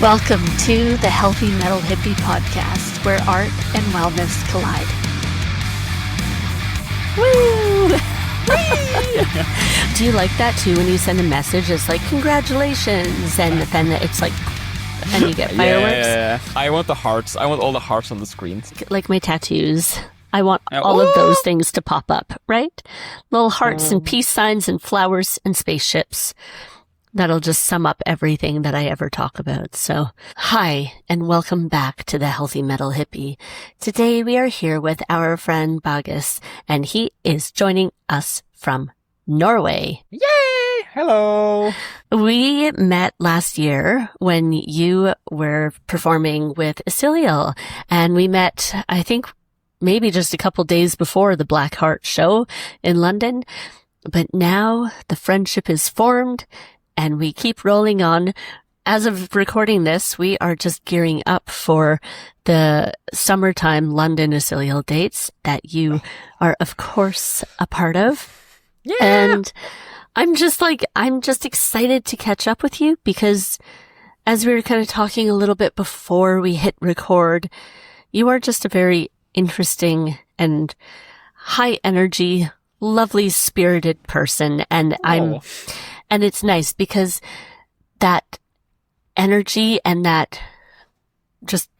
Welcome to the Healthy Metal Hippie podcast, where art and wellness collide. Woo! Do you like that too when you send a message? It's like, congratulations, and then it's like, and you get fireworks? Yeah. I want the hearts. I want all the hearts on the screen. Like my tattoos. I want all of those things to pop up, right? Little hearts and peace signs and flowers and spaceships. That'll just sum up everything that I ever talk about. So, hi, and welcome back to the Healthy Metal Hippie. Today we are here with our friend Bagus, and he is joining us from Norway. Yay! Hello! We met last year when you were performing with Isiliel, and we met, I think, maybe just a couple days before the Black Heart show in London. But now the friendship is formed, and we keep rolling on. As of recording this, we are just gearing up for the summertime London Isiliel dates that you are, of course, a part of. Yeah. And I'm just excited to catch up with you because as we were kind of talking a little bit before we hit record, you are just a very interesting and high energy, lovely spirited person. And and it's nice because that energy and that just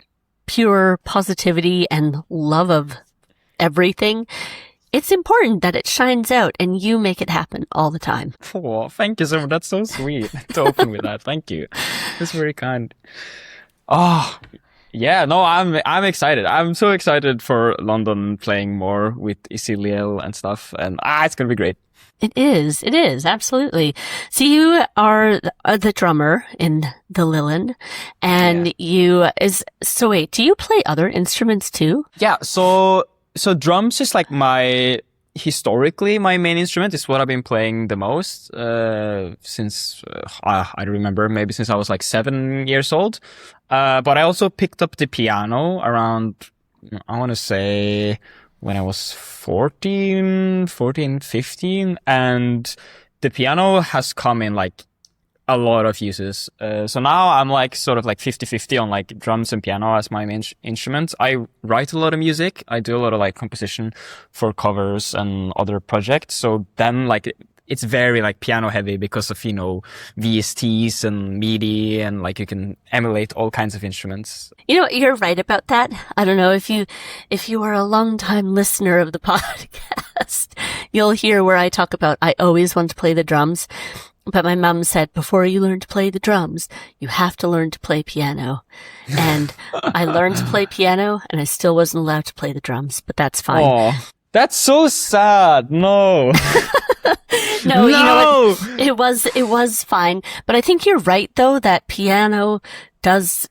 pure positivity and love of everything, it's important that it shines out and you make it happen all the time. Oh, thank you so much. That's so sweet to open with that. Thank you. That's very kind. Oh, yeah, no, I'm excited. I'm so excited for London playing more with Isiliel and stuff. And it's going to be great. It is, absolutely. So you are the drummer in the Lilin, and wait, do you play other instruments too? Yeah, so drums is like historically my main instrument. Is what I've been playing the most, since, I don't remember, maybe since I was like 7 years old. But I also picked up the piano around, I want to say, when I was 14, 15, and the piano has come in like a lot of uses. So now I'm like sort of like 50-50 on like drums and piano as my main instruments. I write a lot of music. I do a lot of like composition for covers and other projects. So then like it's very like piano heavy because of, VSTs and MIDI, and like you can emulate all kinds of instruments. You're right about that. I don't know if you are a long time listener of the podcast, you'll hear where I talk about, I always want to play the drums. But my mom said, before you learn to play the drums, you have to learn to play piano. And I learned to play piano and I still wasn't allowed to play the drums, but that's fine. Oh, that's so sad. No. No, you know what? It was fine. But I think you're right though, that piano does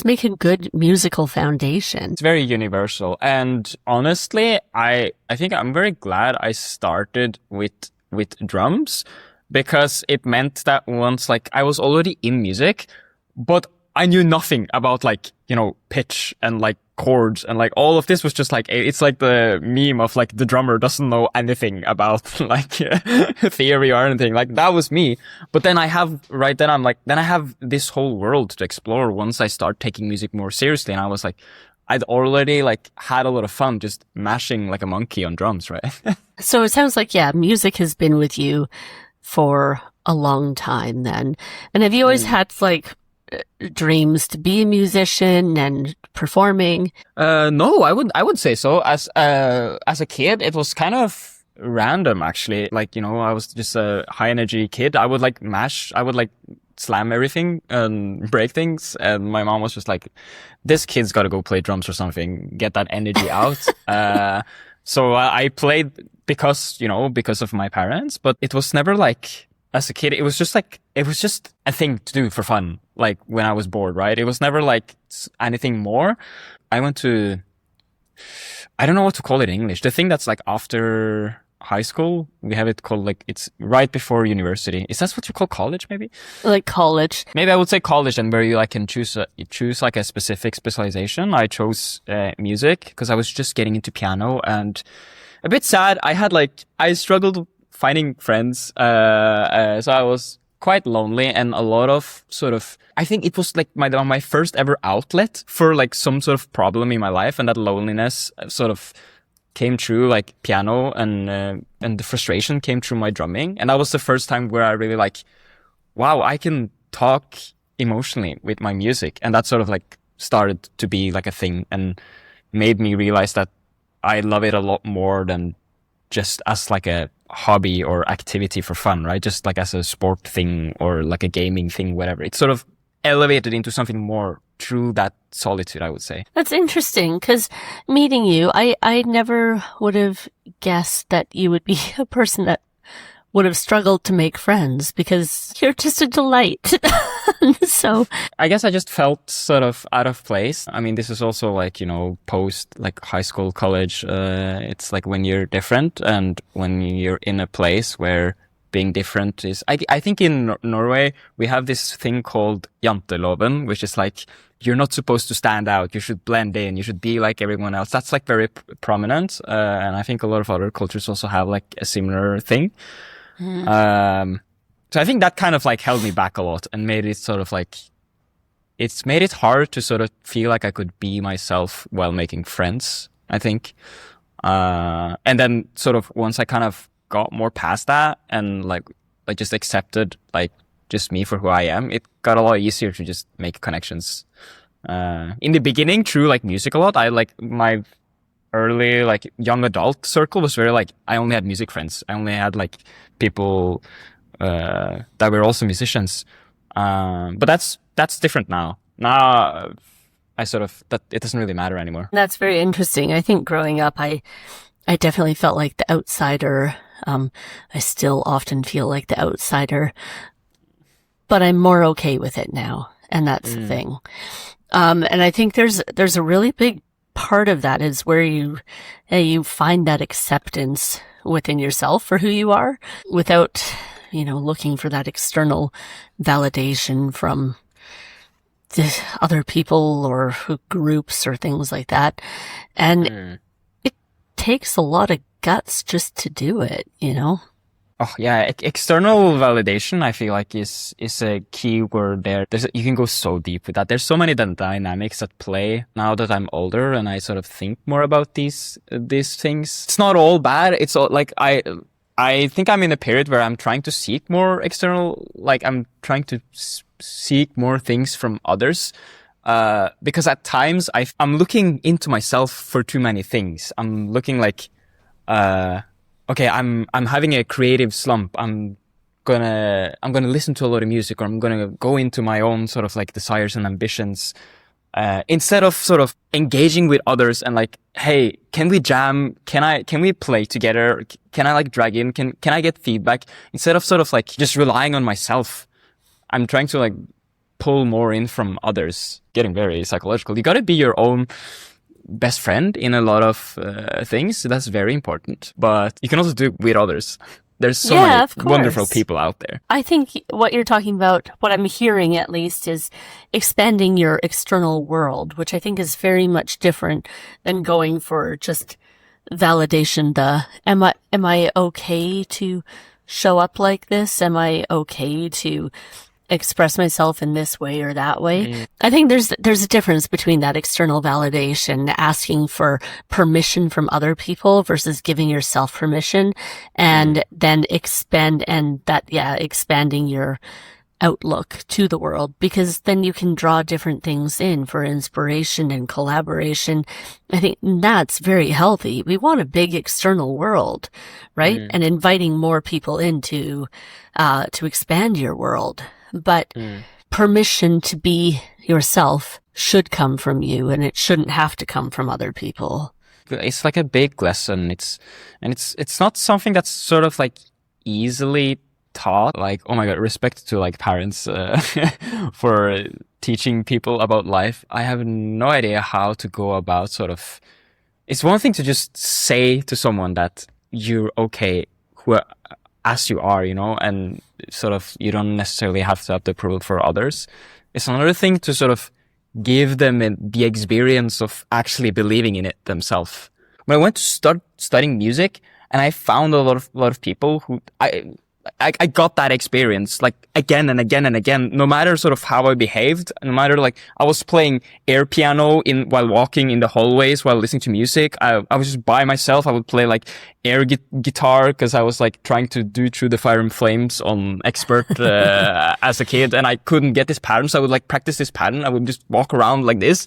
make a good musical foundation. It's very universal. And honestly, I think I'm very glad I started with drums, because it meant that once like I was already in music, but I knew nothing about like, pitch and like chords, and like all of this was just like, it's like the meme of like the drummer doesn't know anything about like theory or anything. Like that was me. But then I have this whole world to explore once I start taking music more seriously. And I was like, I'd already like had a lot of fun just mashing like a monkey on drums, right? So it sounds like, music has been with you for a long time then. And have you always had like dreams to be a musician and performing? No, I would say so. As a kid, it was kind of random actually. Like, I was just a high energy kid. I would like slam everything and break things. And my mom was just like, this kid's got to go play drums or something, get that energy out. So I played because of my parents, but it was never like, as a kid, it was just a thing to do for fun. Like when I was bored, right? It was never like anything more. I went to, I don't know what to call it in English. The thing that's like after high school, we have it called like, it's right before university. Is that what you call college maybe? Like college. Maybe I would say college, and where you like can choose like a specific specialization. I chose music because I was just getting into piano, and a bit sad. I struggled finding friends. So I was quite lonely, and a lot of sort of, I think it was like my first ever outlet for like some sort of problem in my life, and that loneliness sort of came through like piano, and the frustration came through my drumming, and that was the first time where I really like, wow, I can talk emotionally with my music, and that sort of like started to be like a thing, and made me realize that I love it a lot more than just as like a hobby or activity for fun, right? Just like as a sport thing or like a gaming thing, whatever. It's sort of elevated into something more through that solitude, I would say. That's interesting, because meeting you, I never would have guessed that you would be a person that would have struggled to make friends, because you're just a delight. So I guess I just felt sort of out of place. I mean, this is also like, you know, post like high school, college. It's like when you're different and when you're in a place where being different is, I think in Norway, we have this thing called janteloven, which is like, you're not supposed to stand out. You should blend in. You should be like everyone else. That's like very prominent. And I think a lot of other cultures also have like a similar thing. So I think that kind of like held me back a lot and made it sort of like, it's made it hard to sort of feel like I could be myself while making friends, I think. And then sort of once I kind of got more past that and like just accepted like just me for who I am, it got a lot easier to just make connections. In the beginning, through like music a lot, I like my early like young adult circle was very like, I only had music friends. I only had like people that were also musicians. But that's different now. Now I sort of, that it doesn't really matter anymore. That's very interesting. I think growing up, I definitely felt like the outsider. I still often feel like the outsider, but I'm more okay with it now. And that's the thing. And I think there's a really big part of that is where you find that acceptance within yourself for who you are without, you know, looking for that external validation from the other people or groups or things like that. And it takes a lot of guts just to do it, you know? Oh yeah, external validation I feel like is a key word there. You can go so deep with that. There's so many dynamics at play now that I'm older and I sort of think more about these things. It's not all bad. It's all like I think I'm in a period where I'm trying to seek more external, like I'm trying to seek more things from others. Because at times I'm looking into myself for too many things. I'm looking like, okay, I'm having a creative slump. I'm gonna listen to a lot of music, or I'm gonna go into my own sort of like desires and ambitions, instead of sort of engaging with others and like, hey, can we jam? Can we play together? Can I like drag in? Can I get feedback? Instead of sort of like just relying on myself, I'm trying to like pull more in from others. Getting very psychological. You gotta be your own best friend in a lot of things. So that's very important. But you can also do it with others. There's so many wonderful people out there. I think what you're talking about, what I'm hearing at least, is expanding your external world, which I think is very much different than going for just validation. Am I okay to show up like this? Am I okay to express myself in this way or that way? I think there's a difference between that external validation, asking for permission from other people versus giving yourself permission, and then expanding your outlook to the world, because then you can draw different things in for inspiration and collaboration. I think that's very healthy. We want a big external world, right? And inviting more people into to expand your world. But permission to be yourself should come from you, and it shouldn't have to come from other people. It's like a big lesson. It's not something that's sort of like easily taught. Like, oh my God, respect to like parents for teaching people about life. I have no idea how to go about sort of. It's one thing to just say to someone that you're okay as you are, you know, and sort of you don't necessarily have to have the approval for others. It's another thing to sort of give them the experience of actually believing in it themselves. When I went to start studying music, and I found a lot of people who I got that experience like again and again and again, no matter sort of how I behaved, no matter like I was playing air piano while walking in the hallways while listening to music. I was just by myself. I would play like air guitar because I was like trying to do Through the Fire and Flames on expert as a kid, and I couldn't get this pattern, so I would like practice this pattern. I would just walk around like this,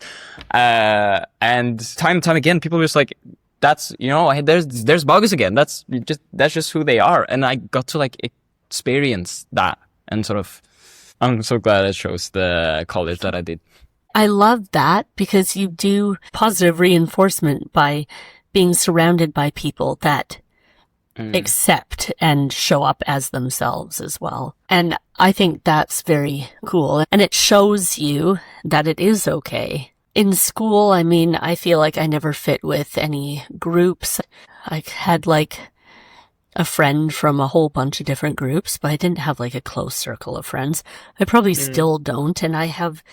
and time and time again, people were just like, that's, you know, there's Bagus again. That's just who they are. And I got to like experience that, and sort of, I'm so glad I chose the college that I did. I love that, because you do positive reinforcement by being surrounded by people that accept and show up as themselves as well. And I think that's very cool. And it shows you that it is okay. In school, I mean, I feel like I never fit with any groups. I had like a friend from a whole bunch of different groups, but I didn't have like a close circle of friends. I probably still don't. And I have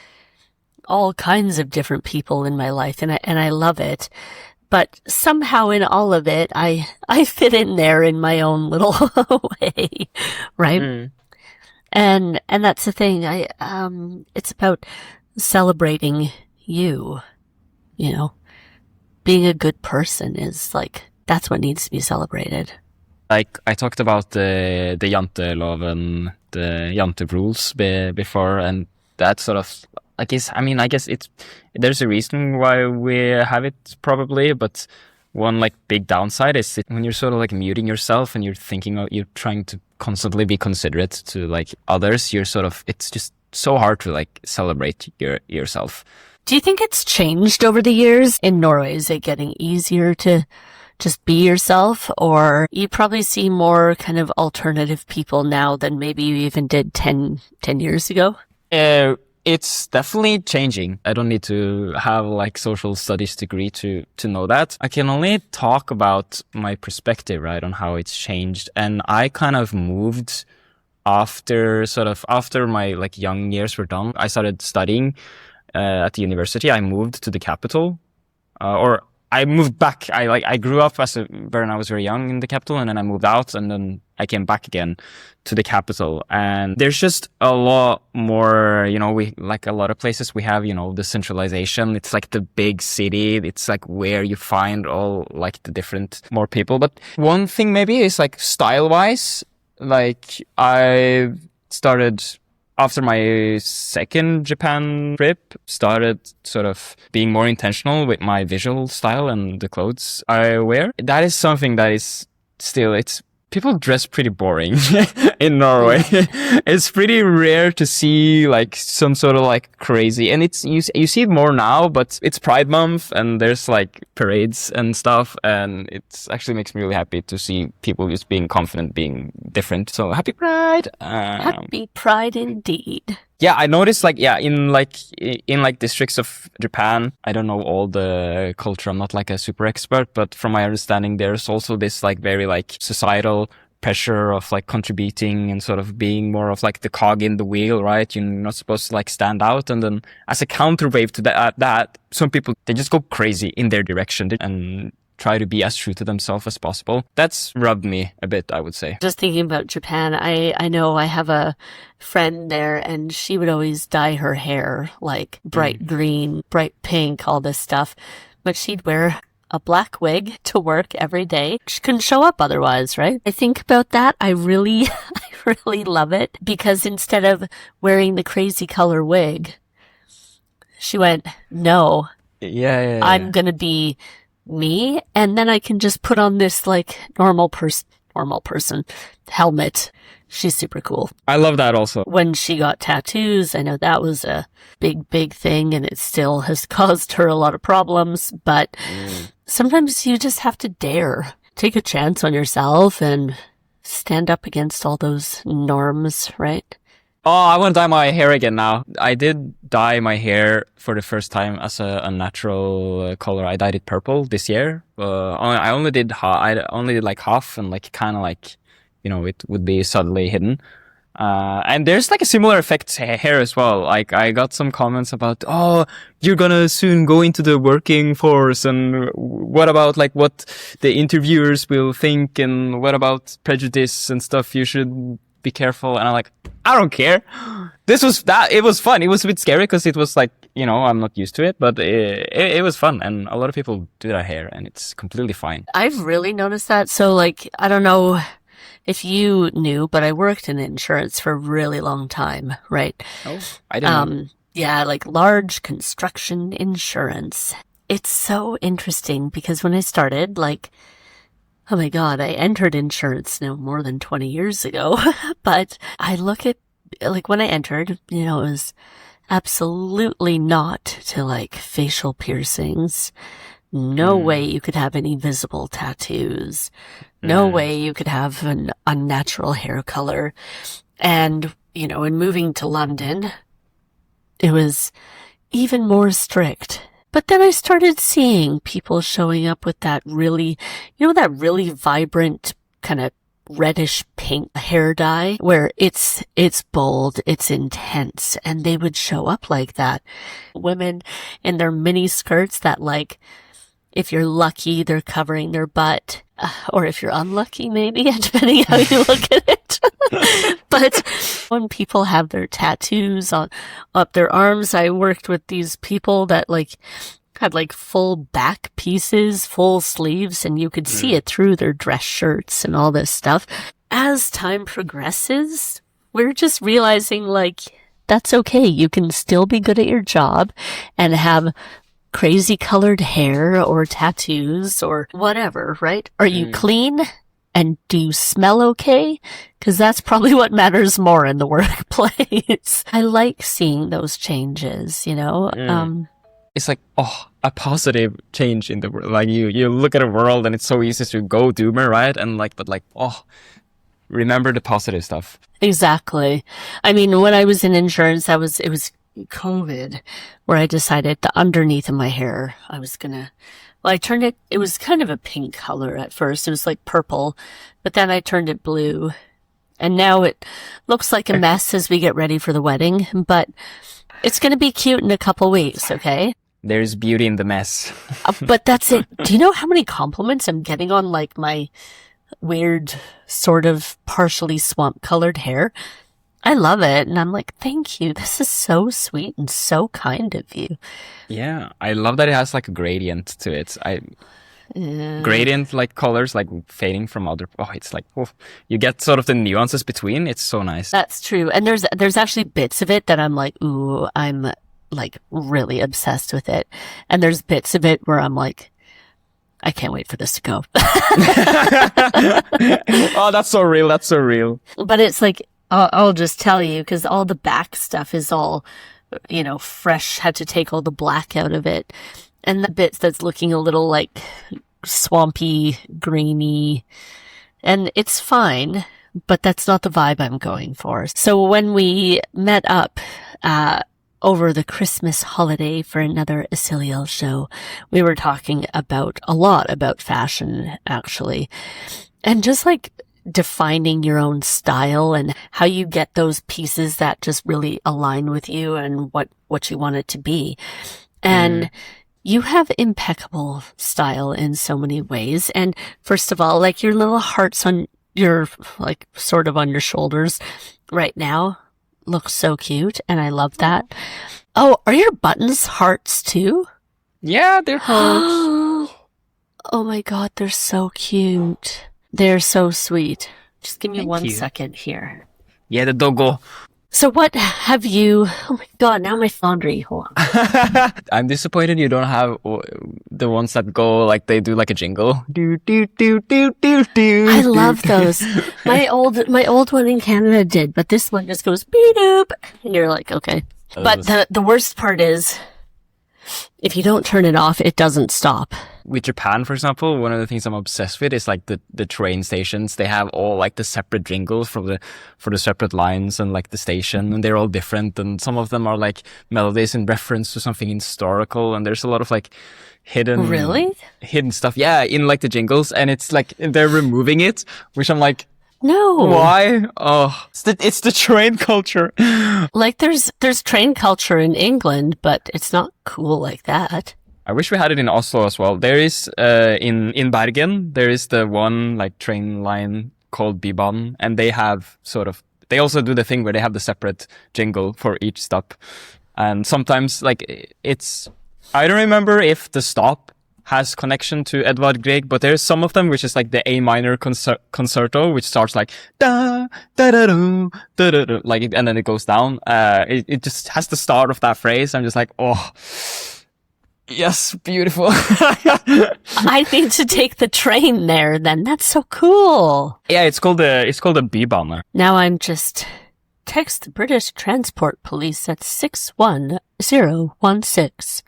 all kinds of different people in my life, and I love it. But somehow in all of it, I fit in there in my own little way, right? And that's the thing. It's about celebrating you know, being a good person is like, that's what needs to be celebrated. Like I talked about the janteloven, the jante rules before, and that sort of, I guess there's a reason why we have it probably, but one like big downside is when you're sort of like muting yourself and you're trying to constantly be considerate to like others, it's just so hard to like celebrate yourself. Do you think it's changed over the years? In Norway, is it getting easier to just be yourself, or you probably see more kind of alternative people now than maybe you even did 10 years ago? It's definitely changing. I don't need to have like social studies degree to know that. I can only talk about my perspective, right, on how it's changed. And I kind of moved after my like young years were done. I started studying at the university. I moved to the capital, or I moved back. I grew up when I was very young in the capital, and then I moved out, and then I came back again to the capital. And there's just a lot more, you know, we like a lot of places we have, you know, the centralization. It's like the big city. It's like where you find all like the different more people. But one thing maybe is like style wise, like I started after my second Japan trip, started sort of being more intentional with my visual style and the clothes I wear. That is something that is still, people dress pretty boring in Norway. It's pretty rare to see like some sort of like crazy, and you see it more now, but it's Pride Month and there's like parades and stuff, and it actually makes me really happy to see people just being confident, being different. So happy Pride! Happy Pride indeed. Yeah, I noticed in districts of Japan, I don't know all the culture, I'm not like a super expert, but from my understanding, there's also this like very like societal pressure of like contributing and sort of being more of like the cog in the wheel, right? You're not supposed to like stand out. And then as a counterwave to that, some people, they just go crazy in their direction and try to be as true to themselves as possible. That's rubbed me a bit, I would say. Just thinking about Japan, I know I have a friend there, and she would always dye her hair like bright green, bright pink, all this stuff. But she'd wear a black wig to work every day. She couldn't show up otherwise, right? I think about that. I really love it, because instead of wearing the crazy color wig, she went, no, I'm going to be me, and then I can just put on this like normal person helmet. She's super cool. I love that also. When she got tattoos, I know that was a big thing, and it still has caused her a lot of problems, but sometimes you just have to dare take a chance on yourself and stand up against all those norms, right? Oh, I want to dye my hair again now. I did dye my hair for the first time as a natural color. I dyed it purple this year. I only did like half, and like kind of like, you know, it would be subtly hidden. And there's like a similar effect here as well. Like I got some comments about, oh, you're gonna soon go into the working force, and what about like what the interviewers will think, and what about prejudice and stuff? You should be careful. And I'm like, I don't care. It was fun. It was a bit scary because it was like, I'm not used to it, but it was fun. And a lot of people do that here, and it's completely fine. I've really noticed that. So like, I don't know if you knew, but I worked in insurance for a really long time, right? Oh, I didn't know. Yeah, like large construction insurance. It's so interesting because when I started, like, oh my God, I entered insurance more than 20 years ago. But I look at, like, when I entered, it was absolutely not to like facial piercings. No way you could have any visible tattoos. No way you could have an unnatural hair color. And, in moving to London, it was even more strict. But then I started seeing people showing up with that really vibrant kind of reddish pink hair dye where it's bold, it's intense, and they would show up like that. Women in their mini skirts that, like, if you're lucky, they're covering their butt, or if you're unlucky, maybe, depending how you look at it. But when people have their tattoos up their arms, I worked with these people that had full back pieces, full sleeves, and you could see it through their dress shirts and all this stuff. As time progresses, we're just realizing that's okay. You can still be good at your job and have crazy colored hair or tattoos or whatever, right? Are you clean? And do you smell okay? Because that's probably what matters more in the workplace. I like seeing those changes, It's like, a positive change in the world. Like you look at a world and it's so easy to go doomer, right? And remember the positive stuff. Exactly. I mean, when I was in insurance, it was COVID where I decided the underneath of my hair, I turned it was kind of a pink color at first. It was like purple, but then I turned it blue. And now it looks like a mess as we get ready for the wedding, but it's going to be cute in a couple weeks, okay? There's beauty in the mess. But that's it. Do you know how many compliments I'm getting on my weird sort of partially swamp colored hair? I love it. And I'm like, thank you. This is so sweet and so kind of you. Yeah. I love that it has a gradient to it. Gradient colors fading from other. It's you get sort of the nuances between. It's so nice. That's true. And there's actually bits of it that I'm like, ooh, I'm really obsessed with it. And there's bits of it where I'm like, I can't wait for this to go. Oh, that's so real. That's so real. But it's I'll just tell you, because all the back stuff is all, fresh, had to take all the black out of it. And the bits that's looking a little swampy, greeny, and it's fine, but that's not the vibe I'm going for. So when we met up, over the Christmas holiday for another Isiliel show, we were talking a lot about fashion, actually. And just defining your own style and how you get those pieces that just really align with you and what you want it to be. And you have impeccable style in so many ways. And first of all, your little hearts on your, sort of on your shoulders right now look so cute. And I love that. Oh, are your buttons hearts too? Yeah, they're hearts. Oh my God, they're so cute. They're so sweet. Just give me one second here. Yeah, the doggo. So what have you... Oh my God, now my laundry. Hold on. I'm disappointed you don't have the ones that go they do a jingle. Do, do, do, do, do, do. I love those. My old one in Canada did, but this one just goes beep-doop. And you're like, okay. But the worst part is, if you don't turn it off, it doesn't stop. With Japan, for example, one of the things I'm obsessed with is the train stations. They have all the separate jingles for the separate lines and the station, and they're all different. And some of them are melodies in reference to something historical. And there's a lot of hidden stuff. Yeah, in the jingles, and it's they're removing it, which I'm No. Why? Oh, it's the train culture. Like there's train culture in England, but it's not cool like that. I wish we had it in Oslo as well. There is in Bergen, there is the one like train line called Bybanen, and they also do the thing where they have the separate jingle for each stop. And sometimes like I don't remember if the stop has connection to Edvard Grieg, but there's some of them which is like the A minor concerto, which starts like da da da da da da, da like, and then it goes down. It just has the start of that phrase. I'm just like, oh, yes, beautiful. I need to take the train there. Then that's so cool. Yeah, it's called the Bybaner. Now I'm just text the British Transport Police at 61016.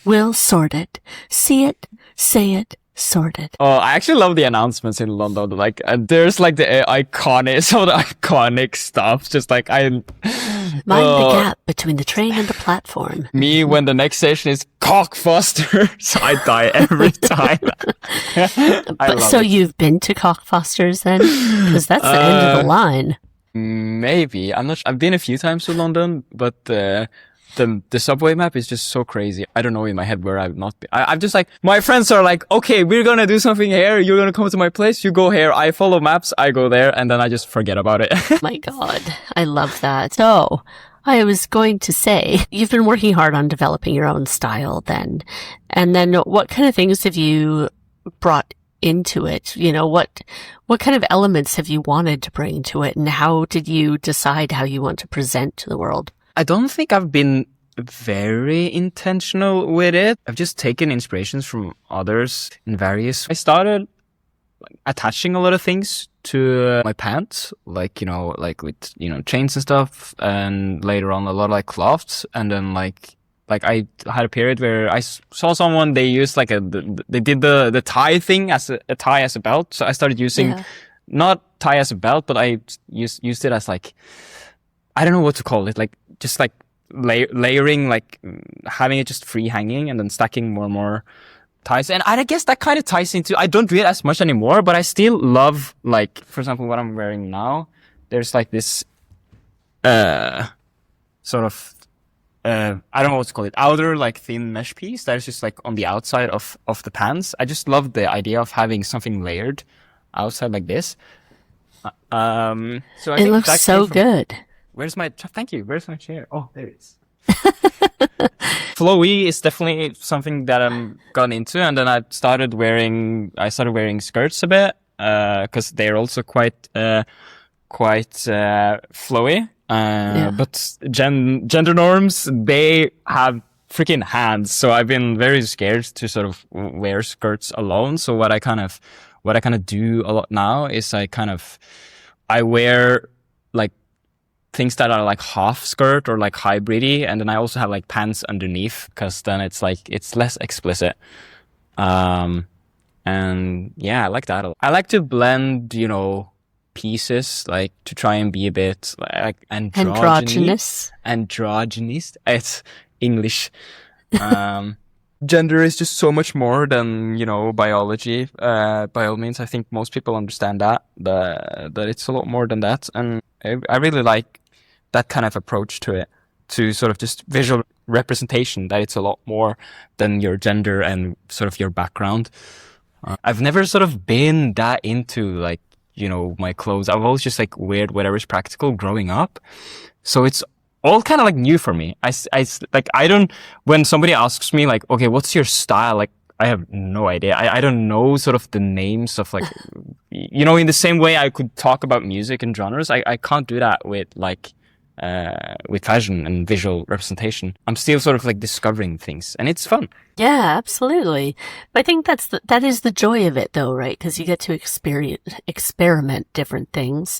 We'll sort it. See it, say it, sort it. Oh, I actually love the announcements in London. Like, there's like some of the iconic stuff. Just like Mind the gap between the train and the platform. Me when the next station is Cockfosters, I die every time. So you've been to Cockfosters then? Because that's the end of the line. Maybe. I'm not sure. I've been a few times to London, but the subway map is just so crazy. I don't know in my head where I've not been. I'm just like, my friends are like, okay, we're gonna do something here. You're gonna come to my place. You go here. I follow maps. I go there. And then I just forget about it. My God. I love that. So I was going to say, you've been working hard on developing your own style then. And then what kind of things have you brought into it? You know, what kind of elements have you wanted to bring to it? And how did you decide how you want to present to the world? I don't think I've been very intentional with it. I've just taken inspirations from others in various. I started attaching a lot of things to my pants, like with chains and stuff, and later on a lot of like cloths, and then like I had a period where I saw someone, they used like they did the tie thing as a tie as a belt, so I started using not tie as a belt, but I used it as like, I don't know what to call it, like just like layering, like having it just free hanging and then stacking more and more ties. And I guess that kind of ties into, I don't do it as much anymore, but I still love, like, for example, what I'm wearing now. There's like this sort of I don't know what to call it, outer like thin mesh piece that is just like on the outside of the pants. I just love the idea of having something layered outside like this. So I it looks so good. Thank you. Where's my chair? Oh, there it is. Flowy is definitely something that I'm gotten into, and then I started wearing skirts a bit, cause they're also quite flowy. But gender norms, they have freaking hands. So I've been very scared to sort of wear skirts alone. So what I kind of do a lot now is I wear like things that are like half skirt or like hybrid-y, and then I also have like pants underneath, because then it's less explicit. And yeah, I like that a lot. I like to blend, pieces, like to try and be a bit like androgynous. It's English. Gender is just so much more than, biology. By all means, I think most people understand that it's a lot more than that. And I really like that kind of approach to it, to sort of just visual representation, that it's a lot more than your gender and sort of your background. I've never sort of been that into like, my clothes. I've always just like wear whatever's practical growing up. So it's all kind of like new for me. When somebody asks me like, okay, what's your style? Like, I have no idea. I don't know sort of the names of like, in the same way I could talk about music and genres. I can't do that with fashion and visual representation. I'm still sort of like discovering things, and it's fun. Yeah, absolutely. But I think that is the joy of it though, right? Because you get to experiment different things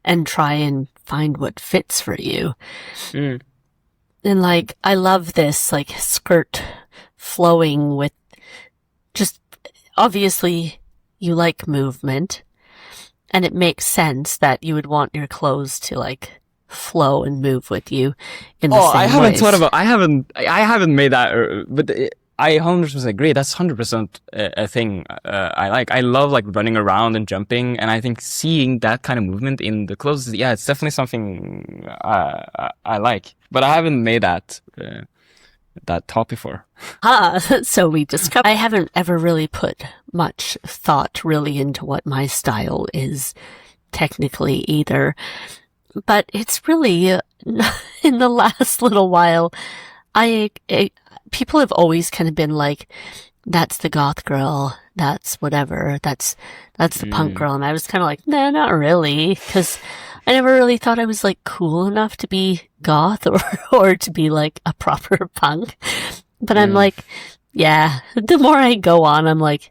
and try and find what fits for you. Mm. And like, I love this like skirt flowing with just, obviously you like movement, and it makes sense that you would want your clothes to like flow and move with you in the same I haven't ways. thought about, I haven't made that, but I 100% agree. That's 100% a thing I like. I love like running around and jumping, and I think seeing that kind of movement in the clothes, yeah, it's definitely something I like. But I haven't made that top before. So we discovered. I haven't ever really put much thought really into what my style is technically either. But it's really, in the last little while, people have always kind of been like, that's the goth girl, that's whatever, that's the punk girl. And I was kind of like, nah, not really. Cause I never really thought I was like cool enough to be goth or to be like a proper punk. But I'm like, yeah, the more I go on, I'm like,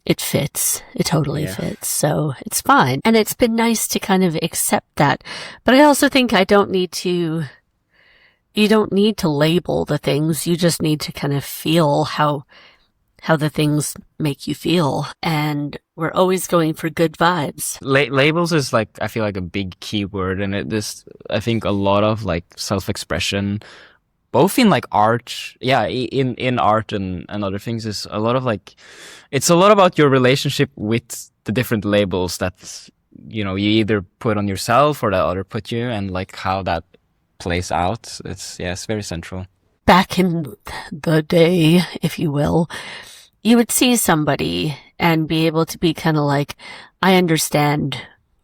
it fits. It totally fits. So it's fine. And it's been nice to kind of accept that. But I also think you don't need to label the things. You just need to kind of feel how the things make you feel. And we're always going for good vibes. Labels is like, I feel like a big key word. And I think a lot of like self-expression, both in like art, in art and other things, is a lot of like, it's a lot about your relationship with the different labels that, you either put on yourself or that other put you, and like how that plays out. It's very central. Back in the day, if you will, you would see somebody and be able to be kind of like, I understand,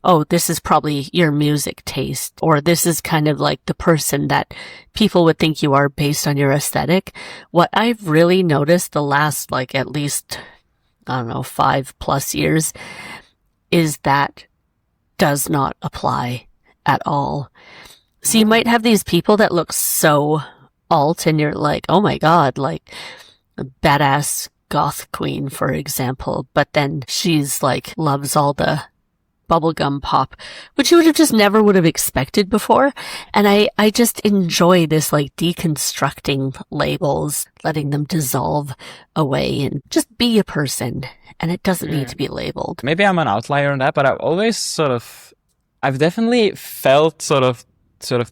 oh, this is probably your music taste, or this is kind of like the person that people would think you are based on your aesthetic. What I've really noticed the last, like, at least, I don't know, 5+ years, is that does not apply at all. So you might have these people that look so alt and you're like, oh my God, like a badass goth queen, for example. But then she's like, loves all the bubblegum pop, which you would have expected before. And I just enjoy this like deconstructing labels, letting them dissolve away and just be a person. And it doesn't need to be labeled. Maybe I'm an outlier on that, but I've definitely felt sort of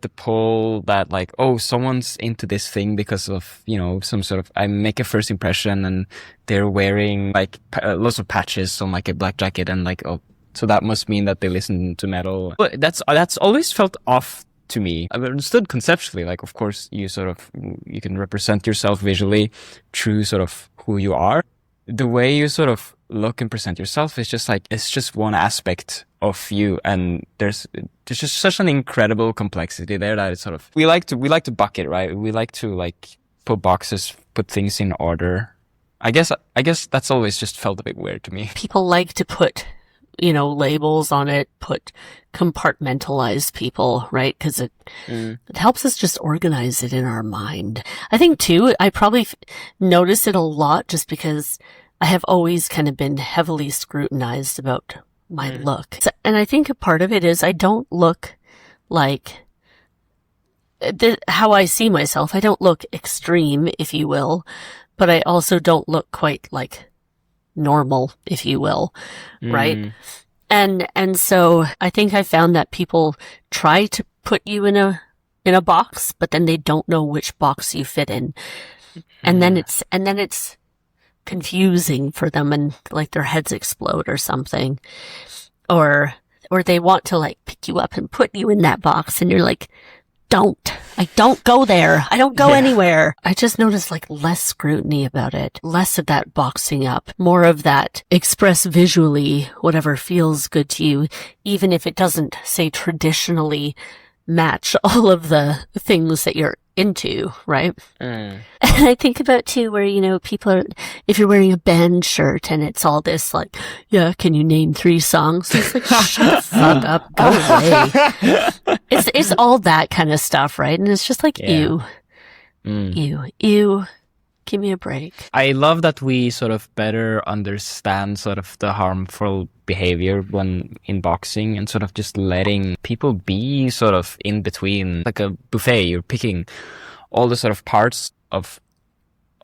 the pull that like, oh, someone's into this thing because of, some sort of, I make a first impression and they're wearing like lots of patches on like a black jacket and like, oh, so that must mean that they listen to metal. But that's always felt off to me. I've understood conceptually, like, of course, you can represent yourself visually through sort of who you are. The way you sort of look and present yourself is just like, it's just one aspect of you, and there's just such an incredible complexity there that it's sort of, we like to bucket, right? We like to like put boxes, put things in order. I guess that's always just felt a bit weird to me. People like to put, labels on it, put compartmentalize people, right? Because it helps us just organize it in our mind. I think too, I probably notice it a lot just because I have always kind of been heavily scrutinized about my look. And I think a part of it is I don't look like how I see myself. I don't look extreme, if you will, but I also don't look quite like normal, if you will, right? And so I think I found that people try to put you in a box, but then they don't know which box you fit in. And then it's confusing for them and like their heads explode or something. Or they want to like pick you up and put you in that box and you're like, I don't go there. I don't go anywhere. I just noticed like less scrutiny about it, less of that boxing up, more of that express visually whatever feels good to you, even if it doesn't say traditionally match all of the things that you're into, right? And I think about too where, people are, if you're wearing a band shirt and it's all this like, yeah, can you name 3 songs? It's like, shut the fuck up, go away. It's all that kind of stuff, right? And it's just like, ew, give me a break. I love that we sort of better understand sort of the harmful behavior when in boxing and sort of just letting people be sort of in between, like a buffet. You're picking all the sort of parts of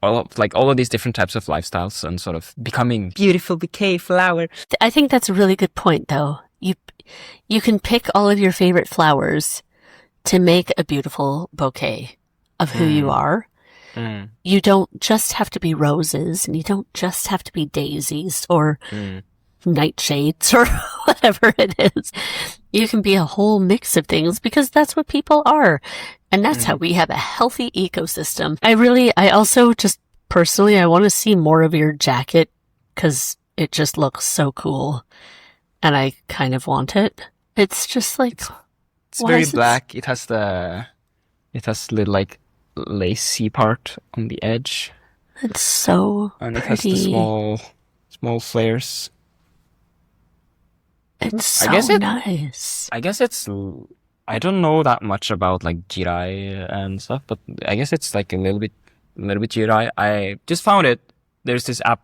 all of these different types of lifestyles and sort of becoming beautiful bouquet flower. I think that's a really good point though. You can pick all of your favorite flowers to make a beautiful bouquet of who you are. You don't just have to be roses, and you don't just have to be daisies or nightshades or whatever it is. You can be a whole mix of things because that's what people are. And that's how we have a healthy ecosystem. I also just personally, I want to see more of your jacket because it just looks so cool. And I kind of want it. It's just like, it's very black. It has little like lacy part on the edge. It's so and pretty. It has the small flares. It's so nice. I guess I don't know that much about like Jirai and stuff, but I guess it's like a little bit Jirai. I just found it. There's this app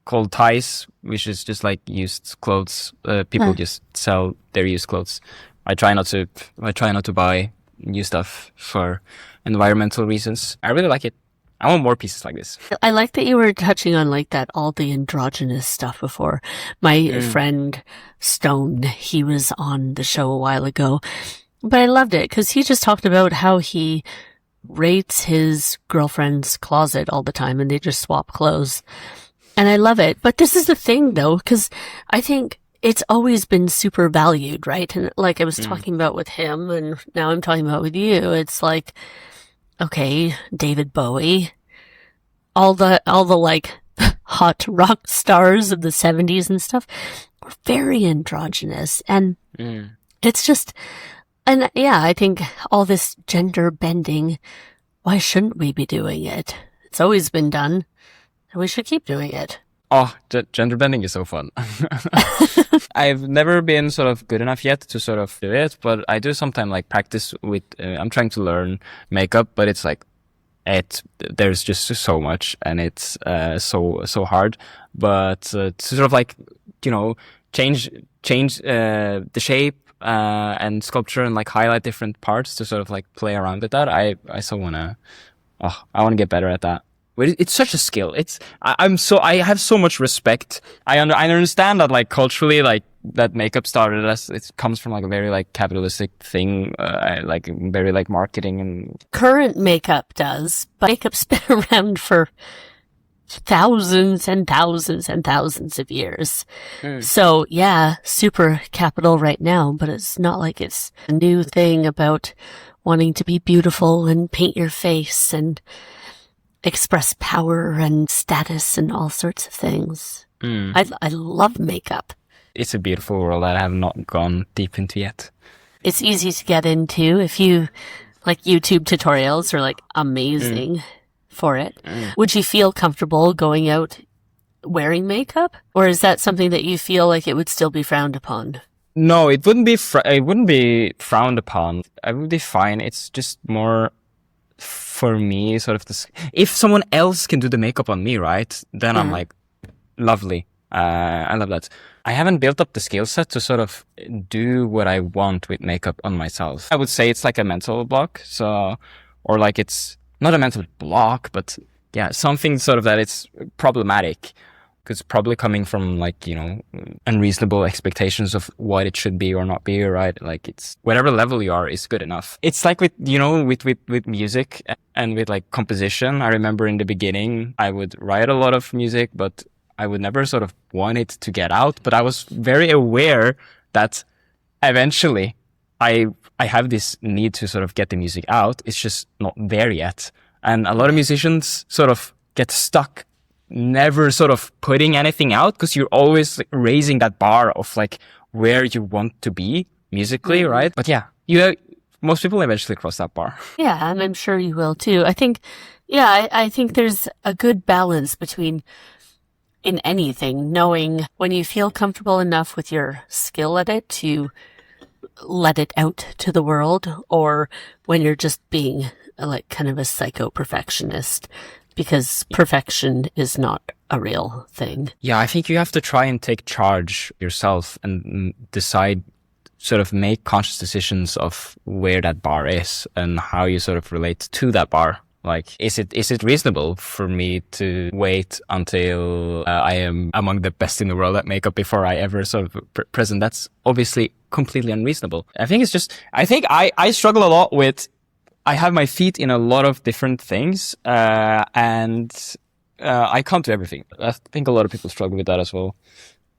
called Ties, which is just like used clothes. People just sell their used clothes. I try not to buy new stuff for environmental reasons. I really like it. I want more pieces like this. I like that you were touching on like that, all the androgynous stuff before. My friend Stone, he was on the show a while ago, but I loved it because he just talked about how he rates his girlfriend's closet all the time and they just swap clothes. And I love it. But this is the thing though, because I think it's always been super valued, right? And like I was talking about with him and now I'm talking about with you, it's like, okay, David Bowie, all the like hot rock stars of the 70s and stuff were very androgynous. And it's just, and yeah, I think all this gender bending, why shouldn't we be doing it? It's always been done and we should keep doing it. Oh, gender bending is so fun. I've never been sort of good enough yet to sort of do it, but I do sometimes like practice with, I'm trying to learn makeup, but it's like, there's just so much and it's, so hard. But, to sort of like, change, the shape, and sculpture and like highlight different parts to sort of like play around with that. I want to get better at that. It's such a skill. I have so much respect. I understand that like culturally, like that makeup started as, it comes from like a very like capitalistic thing, like very like marketing and. Current makeup does, but makeup's been around for thousands and thousands and thousands of years. So yeah, super capital right now, but it's not like it's a new thing about wanting to be beautiful and paint your face and express power and status and all sorts of things. I love makeup. It's a beautiful world that I have not gone deep into yet. It's easy to get into if you like YouTube tutorials are like amazing for it. Would you feel comfortable going out wearing makeup? Or is that something that you feel like it would still be frowned upon? No, it wouldn't be frowned upon. I would be fine. It's just more for me, sort of this, if someone else can do the makeup on me, right? Then I'm like, lovely. I love that. I haven't built up the skill set to sort of do what I want with makeup on myself. I would say it's like a mental block. So, or like it's not a mental block, but yeah, something sort of that it's problematic. Because probably coming from like, unreasonable expectations of what it should be or not be, right? Like it's whatever level you are is good enough. It's like with music and with like composition. I remember in the beginning, I would write a lot of music, but I would never sort of want it to get out. But I was very aware that eventually I have this need to sort of get the music out. It's just not there yet. And a lot of musicians sort of get stuck never sort of putting anything out because you're always like, raising that bar of like where you want to be musically, right? But yeah, most people eventually cross that bar. Yeah, and I'm sure you will too. I think there's a good balance between in anything, knowing when you feel comfortable enough with your skill at it to let it out to the world, or when you're just being like kind of a psycho perfectionist. Because perfection is not a real thing. Yeah, I think you have to try and take charge yourself and decide, sort of make conscious decisions of where that bar is and how you sort of relate to that bar. Like, is it reasonable for me to wait until I am among the best in the world at makeup before I ever sort of present? That's obviously completely unreasonable. I think I struggle a lot with I have my feet in a lot of different things, and I can't do everything. I think a lot of people struggle with that as well.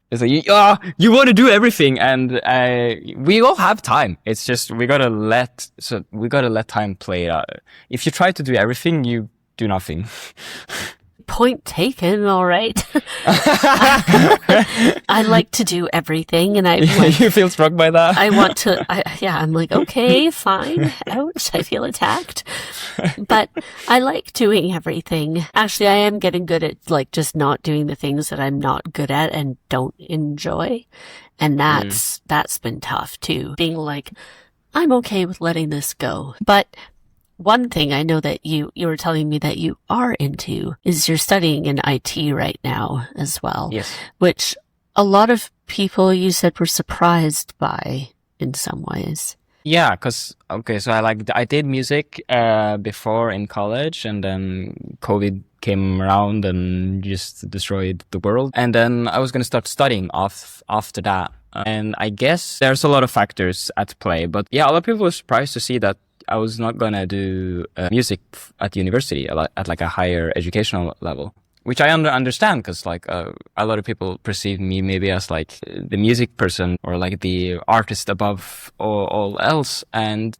It's like, you want to do everything, and we all have time. It's just we gotta let time play out. If you try to do everything, you do nothing. Point taken, all right. I like to do everything, and you feel struck by that? I'm like, okay, fine. Ouch, I feel attacked. But I like doing everything. Actually, I am getting good at like just not doing the things that I'm not good at and don't enjoy. And that's been tough too. Being like, I'm okay with letting this go. But one thing I know that you were telling me that you are into is you're studying in IT right now as well. Yes. Which a lot of people you said were surprised by in some ways. Yeah, so I did music before in college, and then COVID came around and just destroyed the world. And then I was going to start studying after that. And I guess there's a lot of factors at play, but yeah, a lot of people were surprised to see that I was not going to do music at university at like a higher educational level, which I understand because like a lot of people perceive me maybe as like the music person or like the artist above all else. And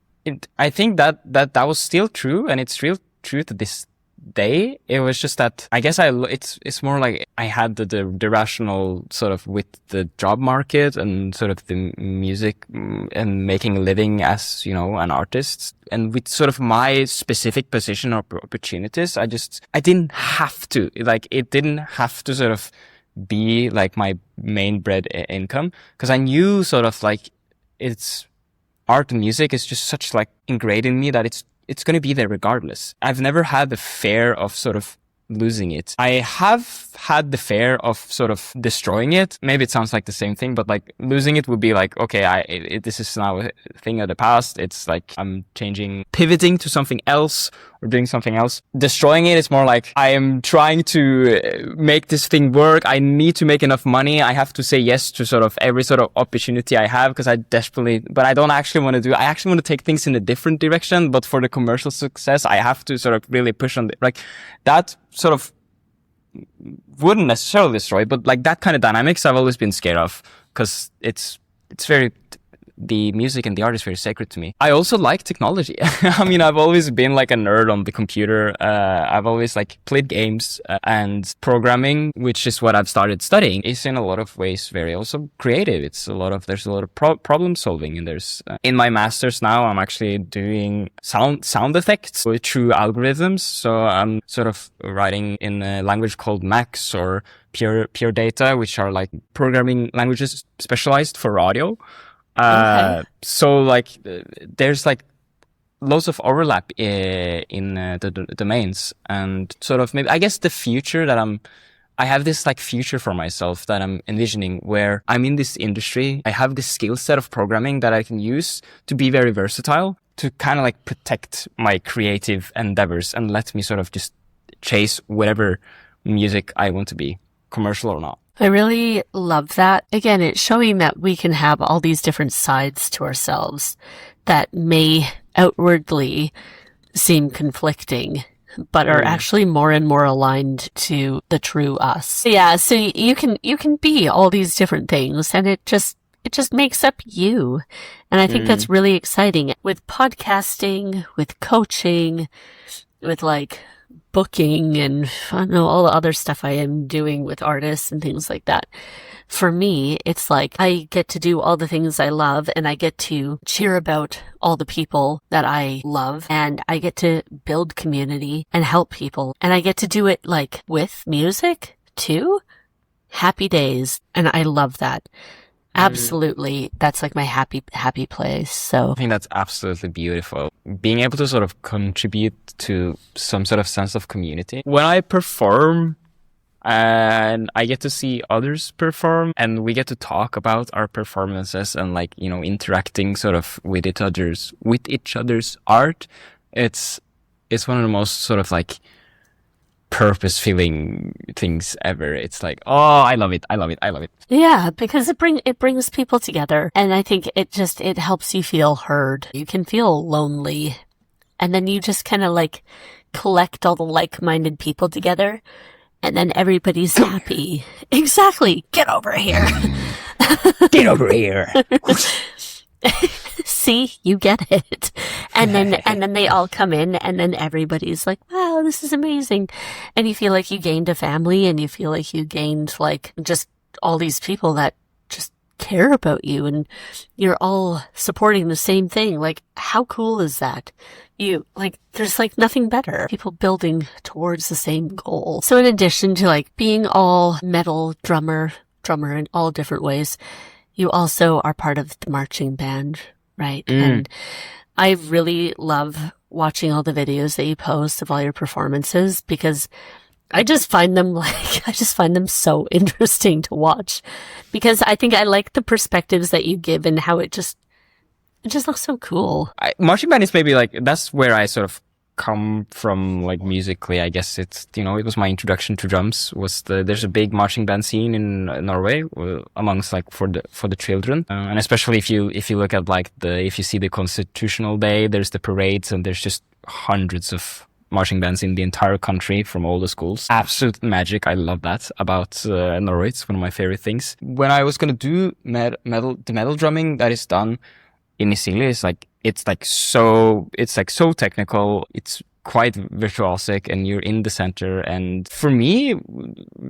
I think that was still true, and it's still true to this day. It was just that I guess it's more like I had the rational sort of with the job market and sort of the music and making a living as, you know, an artist, and with sort of my specific position or opportunities, I didn't have to, like, it didn't have to sort of be like my main bread income, because I knew sort of like it's art and music is just such like ingrained in me that it's going to be there regardless. I've never had the fear of sort of losing it. I have had the fear of sort of destroying it. Maybe it sounds like the same thing, but like losing it would be like, okay, this is now a thing of the past. It's like I'm pivoting to something else or doing something else. Destroying it is more like I am trying to make this thing work. I need to make enough money. I have to say yes to sort of every sort of opportunity I have because but I don't actually want to I actually want to take things in a different direction. But for the commercial success, I have to sort of really push on like that sort of wouldn't necessarily destroy, but like that kind of dynamics I've always been scared of because it's very, the music and the art is very sacred to me. I also like technology. I mean, I've always been like a nerd on the computer. I've always like played games and programming, which is what I've started studying, is in a lot of ways very also creative. There's a lot of problem solving, and there's in my master's now, I'm actually doing sound effects through algorithms. So I'm sort of writing in a language called Max or Pure Data, which are like programming languages specialized for audio. Okay. So like there's like loads of overlap in the domains, and sort of maybe I guess the future that I have this like future for myself that I'm envisioning where I'm in this industry. I have this skill set of programming that I can use to be very versatile, to kind of like protect my creative endeavors and let me sort of just chase whatever music I want to be, commercial or not. I really love that. Again, it's showing that we can have all these different sides to ourselves that may outwardly seem conflicting, but are actually more and more aligned to the true us. Yeah, so you can be all these different things, and it just makes up you. And I think that's really exciting. With podcasting, with coaching, with like booking, and I don't know, all the other stuff I am doing with artists and things like that. For me, it's like I get to do all the things I love, and I get to cheer about all the people that I love, and I get to build community and help people, and I get to do it like with music too. Happy days. And I love that. Absolutely. That's like my happy place. So I think that's absolutely beautiful. Being able to sort of contribute to some sort of sense of community. When I perform and I get to see others perform, and we get to talk about our performances and like, you know, interacting sort of with each other's art, it's one of the most sort of like purpose feeling things ever. It's like, oh, I love it. yeah, because it brings people together, and I think it helps you feel heard. You can feel lonely And then you just kind of like collect all the like-minded people together, and then everybody's happy. Exactly. Get over here. Get over here. See, you get it. And then they all come in, and then everybody's like, wow, this is amazing. And you feel like you gained a family, and you feel like you gained like just all these people that just care about you, and you're all supporting the same thing. Like, how cool is that? There's like nothing better. People building towards the same goal. So in addition to like being all metal drummer in all different ways, you also are part of the marching band, right? And I really love watching all the videos that you post of all your performances, because I just find them so interesting to watch, because I think I like the perspectives that you give and how it just looks so cool. Marching band is maybe like, that's where I sort of come from, like musically. I guess it's, it was my introduction to drums. There's a big marching band scene in Norway amongst like for the children, and especially if you look at like if you see the Constitutional Day, there's the parades, and there's just hundreds of marching bands in the entire country from all the schools. Absolute magic. I love that about Norway. It's one of my favorite things. When I was gonna do the metal drumming that is done in Isiliel, it's so technical. It's quite virtuosic, and you're in the center. And for me,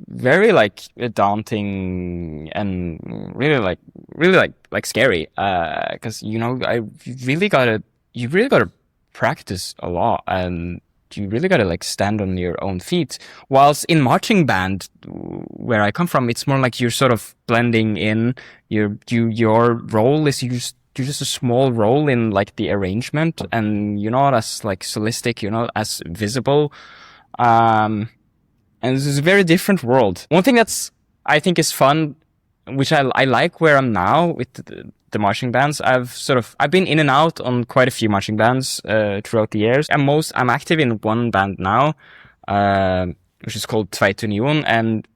very like daunting and really like scary. Because you really gotta practice a lot, and you really gotta like stand on your own feet. Whilst in marching band, where I come from, it's more like you're sort of blending in. Your role is you're just a small role in like the arrangement, and you're not as like solistic, you're not as visible. And this is a very different world. One thing I think is fun, which I like where I'm now with the marching bands. I've been in and out on quite a few marching bands throughout the years. I'm active in one band now, which is called Tveit Union, and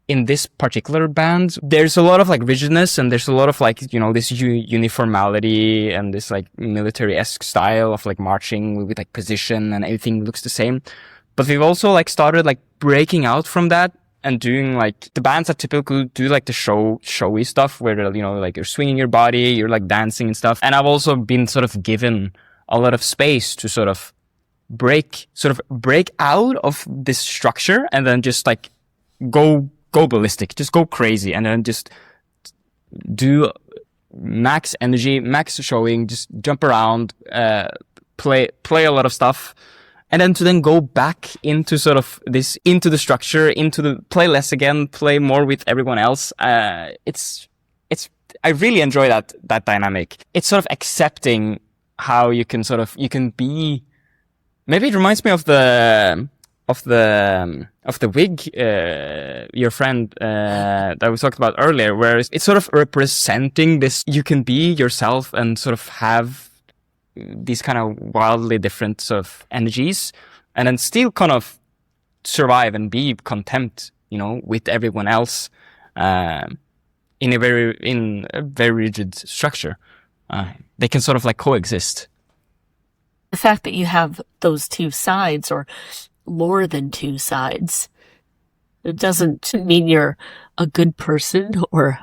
in this particular band, there's a lot of like rigidness, and there's a lot of like, this uniformity and this like military-esque style of like marching with like position, and everything looks the same. But we've also like started like breaking out from that and doing like the bands that typically do like the showy stuff where, like you're swinging your body, you're like dancing and stuff. And I've also been sort of given a lot of space to sort of break out of this structure, and then just like go ballistic, just go crazy, and then just do max energy, max showing, just jump around, play a lot of stuff, and then to go back into sort of into the structure, play less again, play more with everyone else. I really enjoy that dynamic. It's sort of accepting how you can be. Maybe it reminds me of the wig, your friend that we talked about earlier, where it's sort of representing this. You can be yourself and sort of have these kind of wildly different sort of energies, and then still kind of survive and be content, with everyone else, in a very rigid structure. They can sort of like coexist. The fact that you have those two sides, or more than two sides, it doesn't mean you're a good person or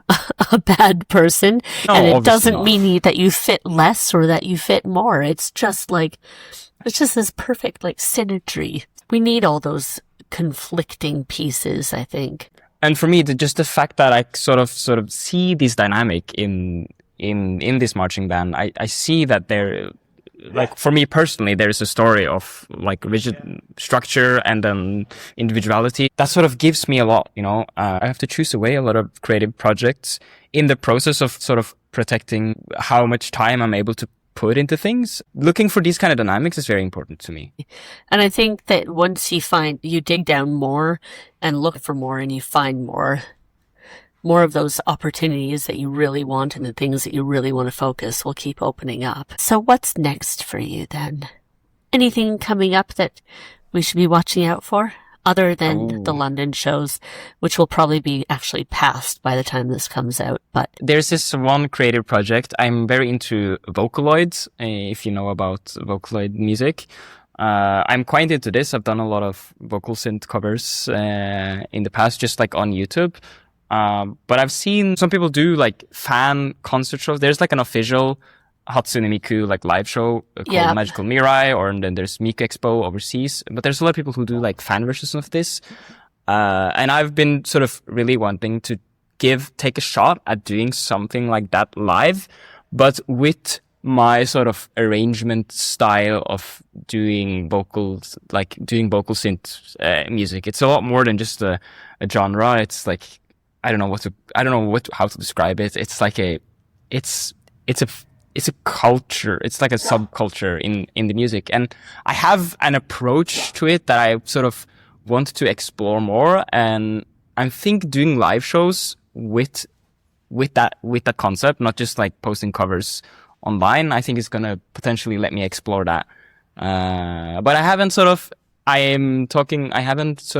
a bad person. No, and it doesn't not. mean that you fit less or that you fit more. It's just this perfect like synergy. We need all those conflicting pieces, I think. And for me, just the fact that I sort of see this dynamic in this marching band, I see that there, like for me personally, there is a story of like rigid structure and then individuality that sort of gives me a lot. I have to choose away a lot of creative projects in the process of sort of protecting how much time I'm able to put into things. Looking for these kind of dynamics is very important to me. And I think that once you dig down more and look for more, and you find more of those opportunities that you really want and the things that you really want to focus will keep opening up. So what's next for you then? Anything coming up that we should be watching out for? other than Ooh. the London shows, which will probably be actually past by the time this comes out. But there's this one creative project. I'm very into Vocaloids, if you know about Vocaloid music. I'm quite into this. I've done a lot of vocal synth covers in the past, just like on YouTube. But I've seen some people do like fan concert shows. There's like an official Hatsune Miku like live show called Magical Mirai, or then there's Miku Expo overseas. But there's a lot of people who do like fan versions of this. And I've been sort of really wanting to take a shot at doing something like that live, but with my sort of arrangement style of doing vocals, like doing vocal synth music. It's a lot more than just a genre. It's like, I don't know how to describe it. It's like it's a culture. It's like a subculture in the music. And I have an approach to it that I sort of want to explore more. And I think doing live shows with that concept, not just like posting covers online, I think is going to potentially let me explore that. But I haven't sort of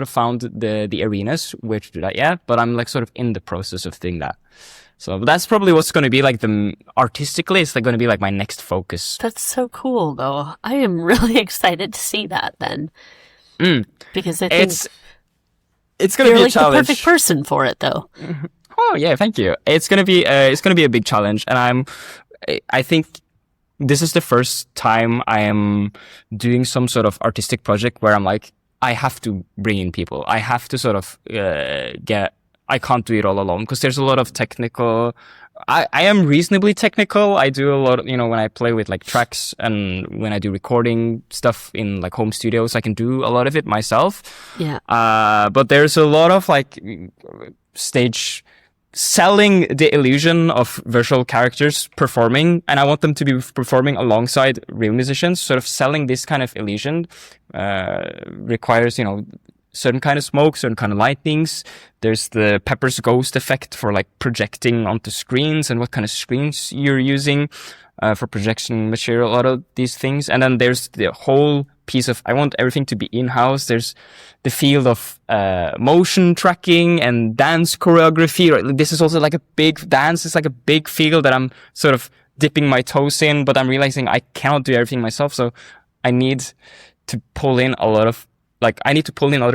found the arenas where to do that yet, but I'm like sort of in the process of doing that. So that's probably what's going to be like artistically, it's like going to be like my next focus. That's so cool though. I am really excited to see that then. Because I think it's going to be a like challenge. You're the perfect person for it though. Oh yeah, thank you. It's going to be a big challenge, and I think this is the first time I am doing some sort of artistic project where I'm like, I have to bring in people. I have to sort of I can't do it all alone, because there's a lot of technical. I am reasonably technical. I do a lot of, when I play with like tracks and when I do recording stuff in like home studios, I can do a lot of it myself. Yeah. But there's a lot of like stage selling the illusion of virtual characters performing, and I want them to be performing alongside real musicians. Sort of selling this kind of illusion requires, certain kind of smoke, certain kind of lightnings. There's the Pepper's Ghost effect for like projecting onto screens, and what kind of screens you're using for projection material, a lot of these things. And then there's the whole piece of, I want everything to be in-house. There's the field of motion tracking and dance choreography. Right? This is also like a big dance. It's like a big field that I'm sort of dipping my toes in, but I'm realizing I cannot do everything myself. So I need to pull in other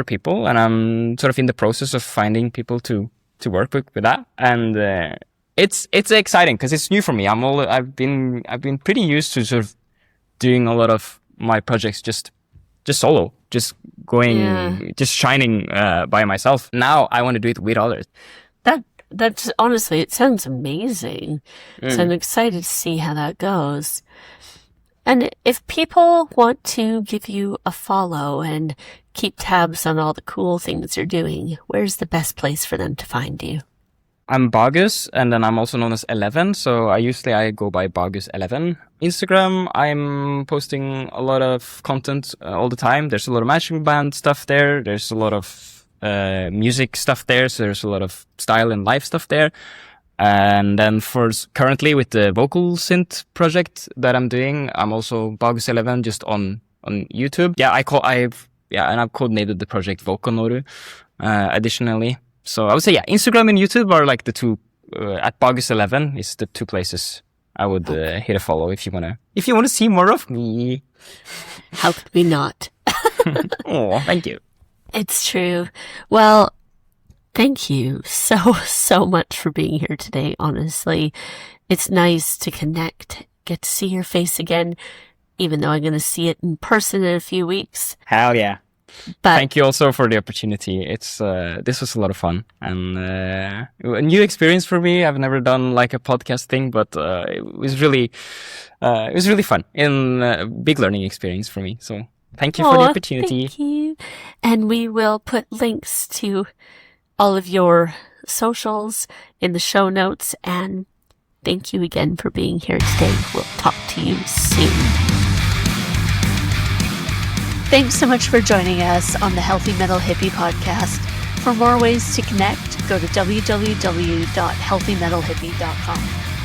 people, and I'm sort of in the process of finding people to work with that. And it's exciting because it's new for me. I've been pretty used to sort of doing a lot of my projects just solo, just going, just shining by myself. Now I want to do it with others. That's honestly, it sounds amazing. So I'm excited to see how that goes. And if people want to give you a follow and keep tabs on all the cool things you're doing, where's the best place for them to find you? I'm Bagus, and then I'm also known as 11. So I go by Bagus 11. Instagram, I'm posting a lot of content all the time. There's a lot of marching band stuff there. There's a lot of music stuff there. So there's a lot of style and life stuff there. And then currently with the vocal synth project that I'm doing, I'm also Bagus 11 just on YouTube. Yeah, and I've coordinated the project Voconoru additionally. So I would say, Instagram and YouTube are like the two, at Bagus 11 is the two places I would hit a follow if you want to see more of me. How could we not? Oh, thank you. It's true. Well, thank you so much for being here today, honestly. It's nice to connect, get to see your face again, even though I'm going to see it in person in a few weeks. Hell yeah. But thank you also for the opportunity. This was a lot of fun and a new experience for me. I've never done like a podcast thing, but it was really fun and a big learning experience for me. So thank you for the opportunity. Thank you. And we will put links to all of your socials in the show notes. And thank you again for being here today. We'll talk to you soon. Thanks so much for joining us on the Healthy Metal Hippie podcast. For more ways to connect, go to www.healthymetalhippie.com.